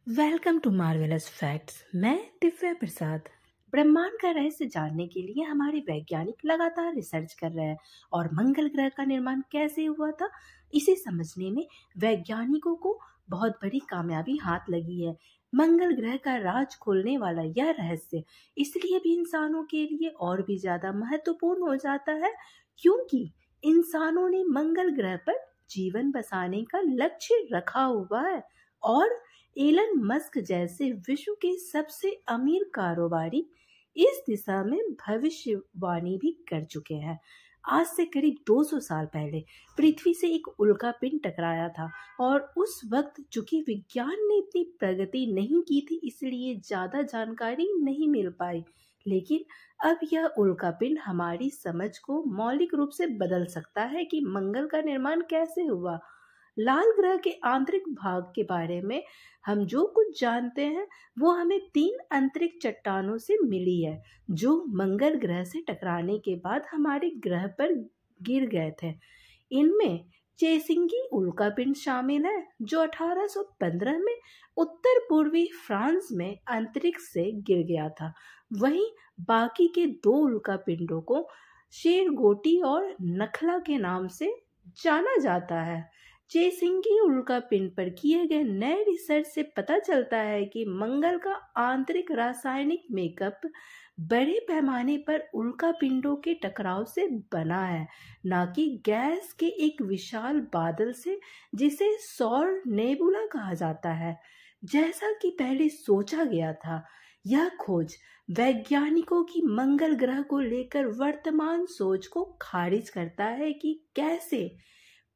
Welcome to marvellous facts. मैं दिव्या प्रसाद। ब्रह्मांड का रहस्य जानने के लिए हमारे वैज्ञानिक लगातार रिसर्च कर रहे हैं और मंगल ग्रह का निर्माण कैसे हुआ था इसे समझने में वैज्ञानिकों को बहुत बड़ी कामयाबी हाथ लगी है। मंगल ग्रह का राज खोलने वाला यह रहस्य इसलिए भी इंसानों के लिए और भी ज्यादा महत्वपूर्ण हो जाता है क्योंकि इंसानों ने मंगल ग्रह पर जीवन बसाने का लक्ष्य रखा हुआ है और एलन मस्क जैसे विश्व के सबसे अमीर कारोबारी इस दिशा में भविष्यवाणी भी कर चुके हैं। आज से करीब 200 साल पहले पृथ्वी से एक उल्कापिंड टकराया था और उस वक्त चूंकि विज्ञान ने इतनी प्रगति नहीं की थी इसलिए ज्यादा जानकारी नहीं मिल पाई, लेकिन अब यह उल्कापिंड हमारी समझ को मौलिक रूप से बदल सकता है कि मंगल का निर्माण कैसे हुआ। लाल ग्रह के आंतरिक भाग के बारे में हम जो कुछ जानते हैं वो हमें 3 अंतरिक्ष चट्टानों से मिली है जो मंगल ग्रह से टकराने के बाद हमारे ग्रह पर गिर गए थे। इनमें चेसिंगी उल्कापिंड शामिल है जो 1815 में उत्तर पूर्वी फ्रांस में अंतरिक्ष से गिर गया था। वहीं बाकी के 2 उल्कापिंडों को शेरगोटी और नखला के नाम से जाना जाता है। चेसिंगी उल्कापिंड पर किए गए नए रिसर्च से पता चलता है कि मंगल का आंतरिक रासायनिक मेकअप बड़े पैमाने पर उल्कापिंडों के टकराव से बना है, न कि गैस के एक विशाल बादल से जिसे सौर नेबुला कहा जाता है। जैसा कि पहले सोचा गया था, यह खोज वैज्ञानिकों की मंगल ग्रह को लेकर वर्तमान सोच को खारिज करता है कि कैसे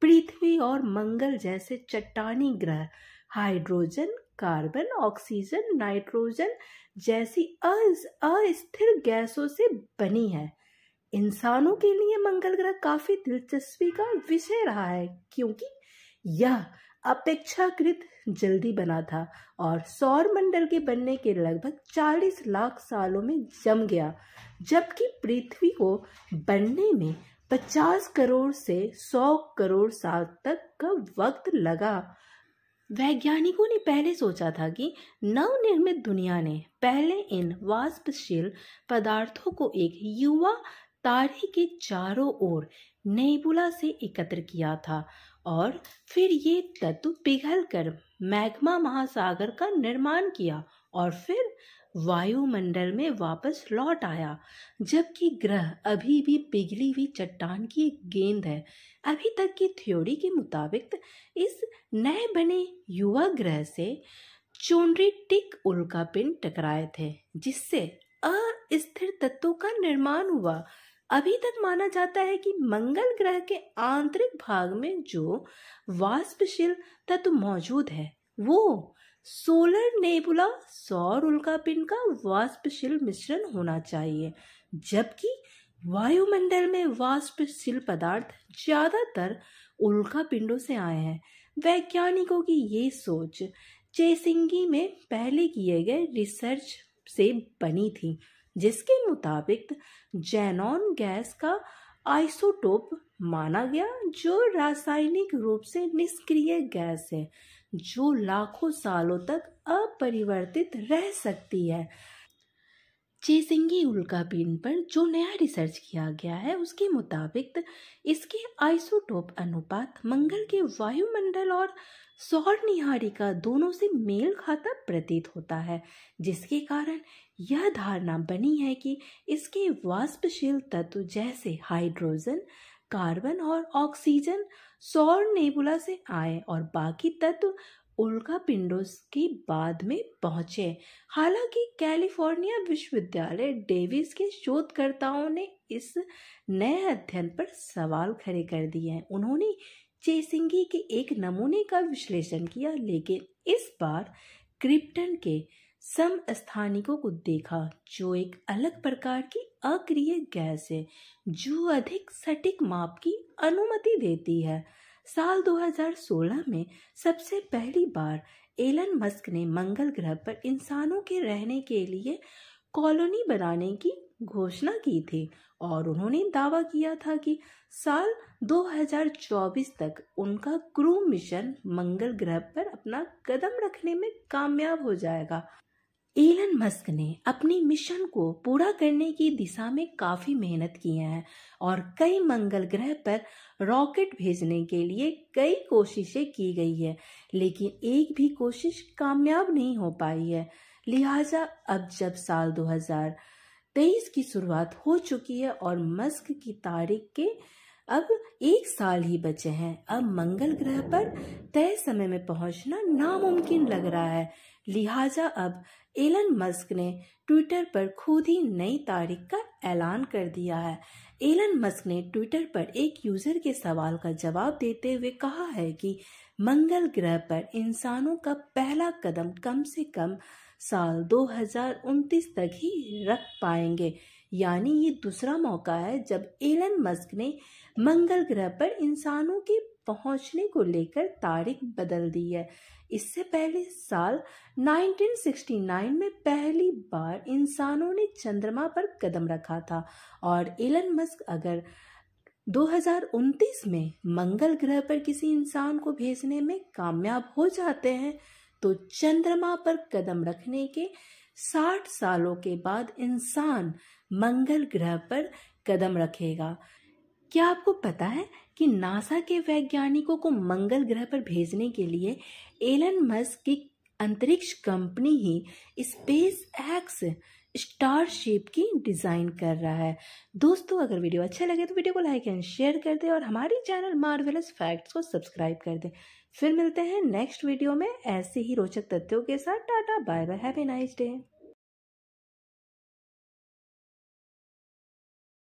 पृथ्वी और मंगल जैसे चट्टानी ग्रह हाइड्रोजन, कार्बन, ऑक्सीजन, नाइट्रोजन जैसी अस्थिर गैसों से बनी है। इंसानों के लिए मंगल ग्रह काफी दिलचस्पी का विषय रहा है क्योंकि यह अपेक्षाकृत जल्दी बना था और सौर मंडल के बनने के लगभग 40 लाख सालों में जम गया, जबकि पृथ्वी को बनने में 50 करोड़ से 100 करोड़ साल तक का वक्त लगा। वैज्ञानिकों ने पहले सोचा था कि नवनिर्मित दुनिया ने पहले इन वाष्पशील पदार्थों को एक युवा तारे के चारों ओर नेबुला से एकत्र किया था और फिर ये तत्व पिघलकर मैग्मा महासागर का निर्माण किया और फिर वायुमंडल में वापस लौट आया, जबकि ग्रह अभी भी पिघली हुई चट्टान की एक गेंद है। अभी तक की थ्योरी के मुताबिक इस नए बने युवा ग्रह से चोंड्रीटिक उल्कापिंड टकराए थे जिससे अस्थिर तत्वों का निर्माण हुआ। अभी तक माना जाता है कि मंगल ग्रह के आंतरिक भाग में जो वाष्पशील तत्व मौजूद है वो सोलर नेबुला सौर उल्कापिंड का वाष्पशील मिश्रण होना चाहिए, जबकि वायुमंडल में वाष्पशील पदार्थ ज्यादातर उल्कापिंडों से आए हैं। वैज्ञानिकों की ये सोच चेसिंगी में पहले किए गए रिसर्च से बनी थी जिसके मुताबिक जेनॉन गैस का आइसोटोप माना गया जो रासायनिक रूप से निष्क्रिय गैस है जो लाखों सालों तक अपरिवर्तित रह सकती है। चेसिंगी उल्कापिंड पर जो नया रिसर्च किया गया है उसके मुताबिक इसके आइसोटोप अनुपात मंगल के वायुमंडल और सौर निहारिका दोनों से मेल खाता प्रतीत होता है, जिसके कारण यह धारणा बनी है कि इसके वाष्पशील तत्व जैसे हाइड्रोजन, कार्बन और ऑक्सीजन सौर नेबुला से आए और बाकी तत्व उल्कापिंडों के बाद में पहुंचे। हालांकि कैलिफोर्निया विश्वविद्यालय डेविस के शोधकर्ताओं ने इस नए अध्ययन पर सवाल खड़े कर दिए हैं। उन्होंने चेसिंगी के एक नमूने का विश्लेषण किया लेकिन इस बार क्रिप्टन के समस्थानिकों को देखा जो एक अलग प्रकार की अक्रिय गैस है जो अधिक सटीक माप की अनुमति देती है। साल 2016 में सबसे पहली बार एलन मस्क ने मंगल ग्रह पर इंसानों के रहने के लिए कॉलोनी बनाने की घोषणा की थी और उन्होंने दावा किया था कि साल 2024 तक उनका क्रू मिशन मंगल ग्रह पर अपना कदम रखने में कामयाब हो जाएगा। एलन मस्क ने अपनी मिशन को पूरा करने की दिशा में काफी मेहनत की है और कई मंगल ग्रह पर रॉकेट भेजने के लिए कई कोशिशें की गई है, लेकिन एक भी कोशिश कामयाब नहीं हो पाई है। लिहाजा अब जब साल 2023 की शुरुआत हो चुकी है और मस्क की तारीख के अब 1 साल ही बचे हैं, अब मंगल ग्रह पर तय समय में पहुंचना नामुमकिन लग रहा है। लिहाजा अब एलन मस्क ने ट्विटर पर खुद ही नई तारीख का ऐलान कर दिया है। एलन मस्क ने ट्विटर पर एक यूजर के सवाल का जवाब देते हुए कहा है कि मंगल ग्रह पर इंसानों का पहला कदम कम से कम साल 2029 तक ही रख पाएंगे। यानी ये दूसरा मौका है जब एलन मस्क ने मंगल ग्रह पर इंसानों के पहुंचने को लेकर तारीख बदल दी है। इससे पहले साल 1969 में पहली बार इंसानों ने चंद्रमा पर कदम रखा था और एलन मस्क अगर 2029 में मंगल ग्रह पर किसी इंसान को भेजने में कामयाब हो जाते हैं तो चंद्रमा पर कदम रखने के 60 सालों के बाद इंसान मंगल ग्रह पर कदम रखेगा। क्या आपको पता है कि नासा के वैज्ञानिकों को मंगल ग्रह पर भेजने के लिए एलन मस्क की अंतरिक्ष कंपनी ही स्पेस एक्स स्टारशिप की डिजाइन कर रहा है। दोस्तों, अगर वीडियो अच्छा लगे तो वीडियो को लाइक एंड शेयर कर दें और हमारी चैनल मार्वेलस फैक्ट्स को सब्सक्राइब कर दें। फिर मिलते हैं नेक्स्ट वीडियो में ऐसे ही रोचक तथ्यों के साथ। Tata bye bye, have a nice day.